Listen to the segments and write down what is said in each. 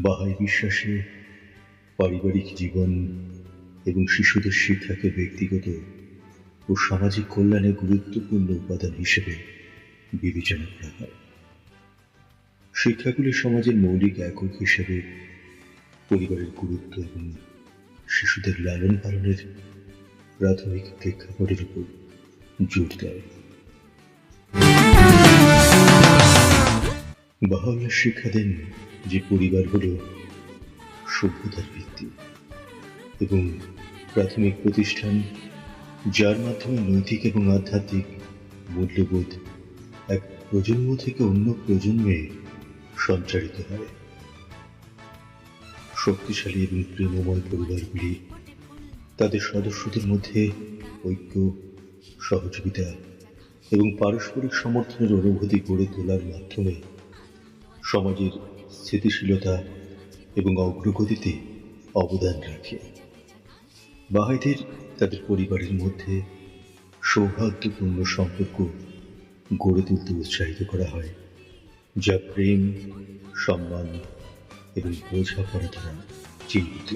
বাহাই বিশ্বাসে পারিবারিক জীবন এবং শিশুদের শিক্ষাকে ব্যক্তিগত ও সামাজিক কল্যাণে গুরুত্বপূর্ণ উপাদান হিসেবে বিবেচনা করা হয়। শিক্ষাগুলি সমাজের মৌলিক একক হিসেবে পরিবারের গুরুত্ব এবং শিশুদের লালন পালনের প্রাথমিক প্রেক্ষাপটের উপর জোর দেয়। বাহাউল্লাহ শিক্ষা দেন যে পরিবার হল সভ্যতার ভিত্তি এবং প্রাথমিক প্রতিষ্ঠান, যার মাধ্যমে নৈতিক এবং আধ্যাত্মিক মূল্যবোধ এক প্রজন্ম থেকে অন্য প্রজন্মে সঞ্চারিত হয়। শক্তিশালী এবং প্রেমময় পরিবারগুলি তাদের সদস্যদের মধ্যে ঐক্য, সহযোগিতা এবং পারস্পরিক সমর্থনের অনুভূতি গড়ে তোলার মাধ্যমে সমাজের স্থিতিশীলতা এবং অগ্রগতিতে অবদান রাখে। বাহাইদের তাদের পরিবারের মধ্যে সৌহার্দ্যপূর্ণ সম্পর্ক গড়ে তুলতে উৎসাহিত করা হয়, যা প্রেম, সম্মান এবং বোঝাপড়া দ্বারা চিহ্নিত।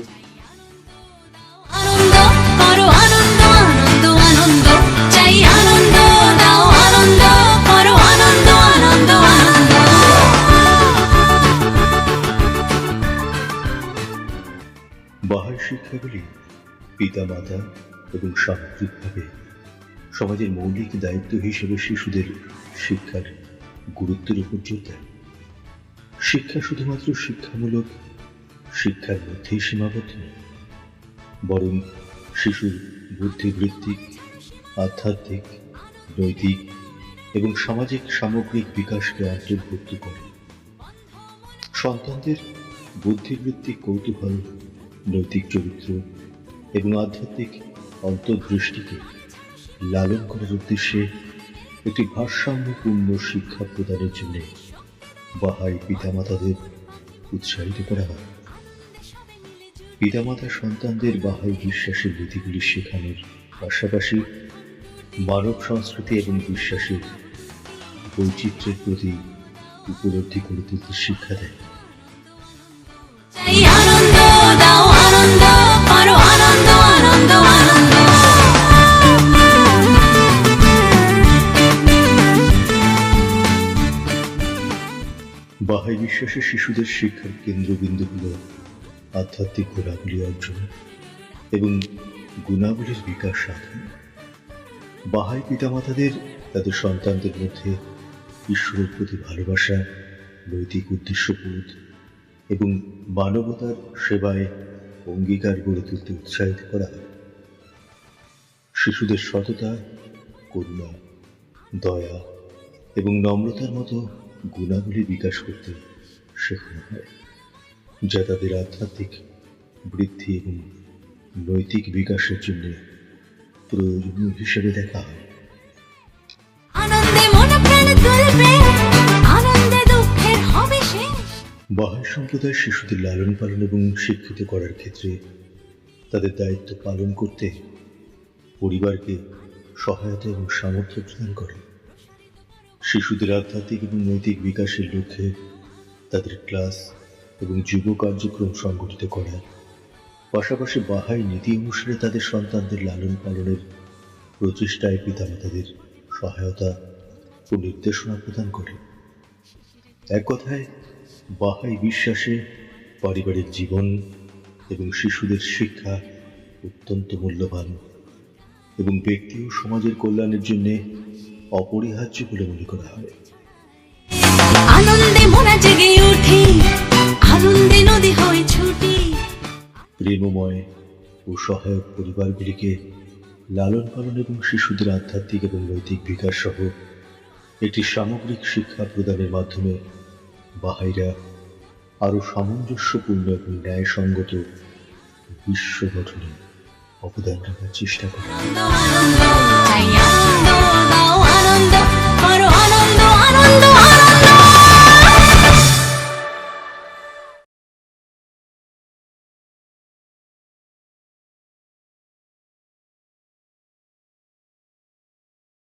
বাহাই শিক্ষাগুলি পিতামাতা এবং সামগ্রিকভাবে সমাজের মৌলিক দায়িত্ব হিসেবে শিশুদের শিক্ষার গুরুত্বের উপর জোর দেয়। শিক্ষা শুধুমাত্র শিক্ষামূলক শিক্ষার মধ্যেই সীমাবদ্ধ নয়, বরং শিশুর বুদ্ধিবৃত্তিক, আধ্যাত্মিক, নৈতিক এবং সামাজিক সামগ্রিক বিকাশকে অন্তর্ভুক্ত করে। সন্তানদের বুদ্ধিবৃত্তিক কৌতূহল, নৈতিক চরিত্র এবং আধ্যাত্মিক অন্তর্দৃষ্টিকে লালন করার উদ্দেশ্যে একটি ভারসাম্যপূর্ণ শিক্ষা প্রদানের জন্য বাহাই পিতামাতাদের উৎসাহিত করা হয়। পিতামাতা সন্তানদের বাহাই বিশ্বাসের নীতিগুলি শেখানোর পাশাপাশি মানব সংস্কৃতি এবং বিশ্বাসের বৈচিত্র্যের প্রতি উপলব্ধি করে তুলতে শিক্ষা দেয়। বাহাই বিশ্বাসে শিশুদের শিক্ষার কেন্দ্রবিন্দু হল আধ্যাত্মিক গুণাবলী অর্জন এবং গুণাবলীর বিকাশ সাধন। বাহাই পিতামাতাদের তাদের সন্তানদের মধ্যে ঈশ্বরের প্রতি ভালোবাসা, নৈতিক উদ্দেশ্যবোধ এবং মানবতার সেবায় অঙ্গীকার গড়ে তুলতে উৎসাহিত করা হয়। শিশুদের সততা, করুণা, দয়া এবং নম্রতার মতো গুণাবলী বিকাশ করতে শেখানো হয়, যা তাদের আধ্যাত্মিক বৃদ্ধি এবং নৈতিক বিকাশের জন্য প্রয়োজনীয় হিসেবে দেখা হয়। বাহাই সম্প্রদায় শিশুদের লালন পালন এবং শিক্ষিত করার ক্ষেত্রে তাদের দায়িত্ব পালন করতে পরিবারকে সহায়তা এবং সামর্থ্য প্রদান করে। শিশুদের আধ্যাত্মিক এবং নৈতিক বিকাশের লক্ষ্যে তাদের ক্লাস এবং যুব কার্যক্রম সংগঠিত করা, পাশাপাশি বাহাই নীতি অনুসারে তাদের সন্তানদের লালন পালনের প্রচেষ্টায় পিতামাতাদের সহায়তা ও নির্দেশনা প্রদান করে। এক কথায়, বাহাই বিশ্বাসে পারিবারিক জীবন এবং শিশুদের শিক্ষা অত্যন্ত মূল্যবান এবং ব্যক্তি ও সমাজের কল্যাণের জন্য অপরিহার্য বলে মনে করা হয়। প্রেমময় ও সহায়ক পরিবারগুলিকে লালন পালন এবং শিশুদের আধ্যাত্মিক এবং নৈতিক বিকাশ সহ একটি সামগ্রিক শিক্ষা প্রদানের মাধ্যমে বাহাইরা আরো সামঞ্জস্যপূর্ণ এবং ন্যায়সঙ্গত বিশ্ব গঠনে অবদান রাখার চেষ্টা করে।